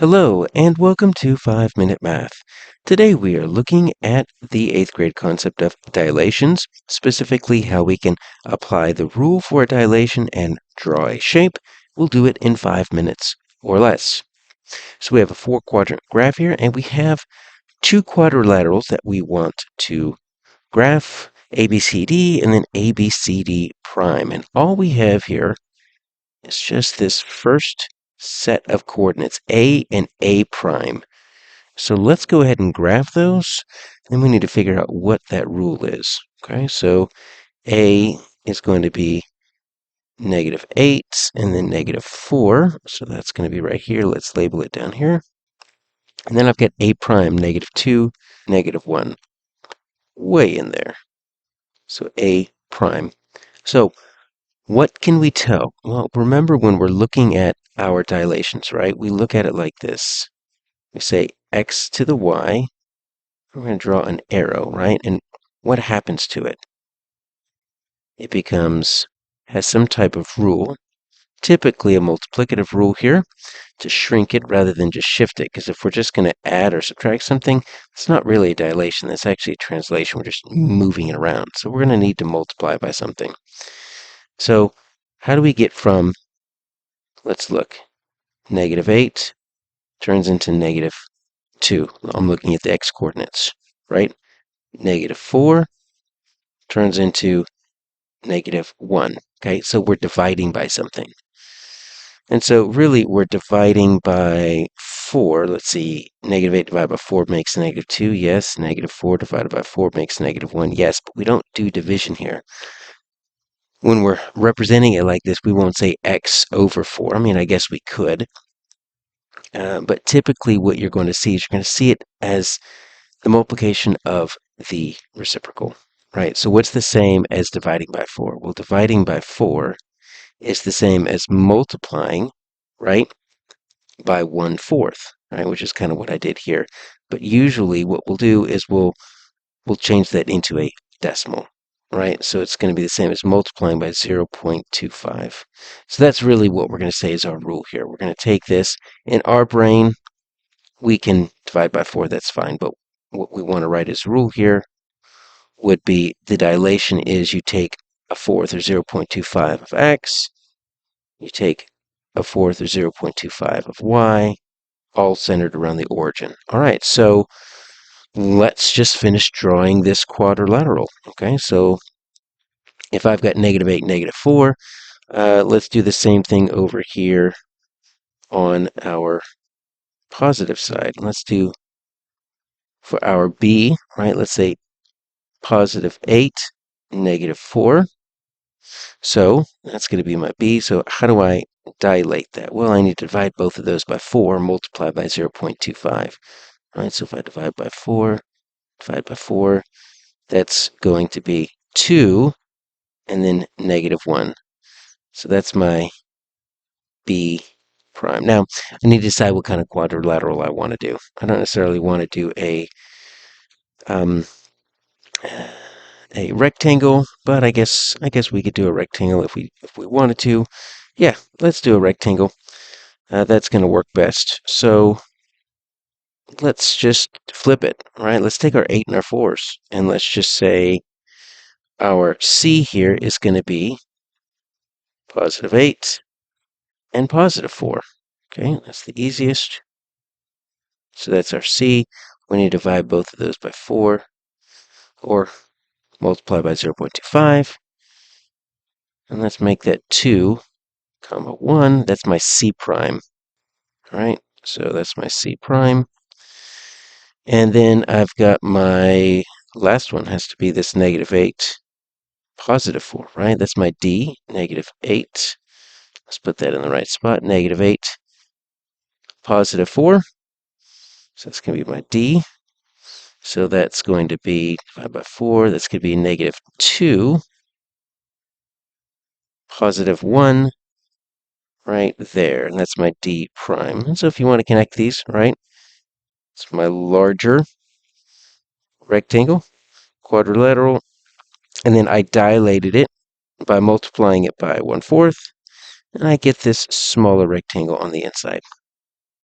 Hello, and welcome to 5-Minute Math. Today we are looking at the 8th grade concept of dilations, specifically how we can apply the rule for a dilation and draw a shape. We'll do it in 5 minutes or less. So we have a 4-quadrant graph here, and we have two quadrilaterals that we want to graph, ABCD and then ABCD prime. And all we have here is just this first set of coordinates, A and A prime. So let's go ahead and graph those. Then we need to figure out what that rule is. Okay, so A is going to be -8 and then -4. So that's going to be right here. Let's label it down here. And then I've got A prime, -2, -1. Way in there. So A prime. So what can we tell? Well, remember when we're looking at our dilations, right? We look at it like this. We say x to the y. We're going to draw an arrow, right? And what happens to it? It has some type of rule, typically a multiplicative rule here, to shrink it rather than just shift it. Because if we're just going to add or subtract something, it's not really a dilation. That's actually a translation. We're just moving it around. So we're going to need to multiply by something. So how do we get from, let's look, -8 turns into -2. I'm looking at the x-coordinates, right? -4 turns into -1. Okay, so we're dividing by something. And so really we're dividing by 4. Let's see, -8 divided by 4 makes -2. Yes, -4 divided by 4 makes -1. Yes, but we don't do division here. When we're representing it like this, we won't say x over 4. I mean, I guess we could. But typically what you're going to see is you're going to see it as the multiplication of the reciprocal, right? So what's the same as dividing by 4? Well, dividing by 4 is the same as multiplying, right, by 1/4, right, which is kind of what I did here. But usually what we'll do is we'll change that into a decimal, right? So it's going to be the same as multiplying by 0.25. So that's really what we're going to say is our rule here. We're going to take this. In our brain, we can divide by 4, that's fine, but what we want to write as rule here would be the dilation is you take 1/4 or 0.25 of x, you take 1/4 or 0.25 of y, all centered around the origin. All right, so let's just finish drawing this quadrilateral. Okay, so if I've got -8, -4, let's do the same thing over here on our positive side. Let's do for our b, right, let's say +8, -4. So that's going to be my b. So how do I dilate that? Well, I need to divide both of those by 4, multiply by 0.25. All right, so if I divide by 4, that's going to be 2 and then -1. So that's my b prime. Now, I need to decide what kind of quadrilateral I want to do. I don't necessarily want to do um, a rectangle, but I guess we could do a rectangle if we wanted to. Yeah, let's do a rectangle. That's going to work best. So let's just flip it, right? Let's take our 8 and our 4s, and let's just say our C here is going to be +8 and +4. Okay, that's the easiest. So that's our C. We need to divide both of those by 4, or multiply by 0.25. And let's make that 2, 1. That's my C prime. All right, so that's my C prime. And then I've got my last one has to be this -8, +4, right? That's my D, -8. Let's put that in the right spot, -8, +4. So that's going to be my D. So that's going to be divided by 4. That's going to be -2, +1, right there. And that's my D prime. And so if you want to connect these, right, it's my larger rectangle, quadrilateral, and then I dilated it by multiplying it by 1/4, and I get this smaller rectangle on the inside.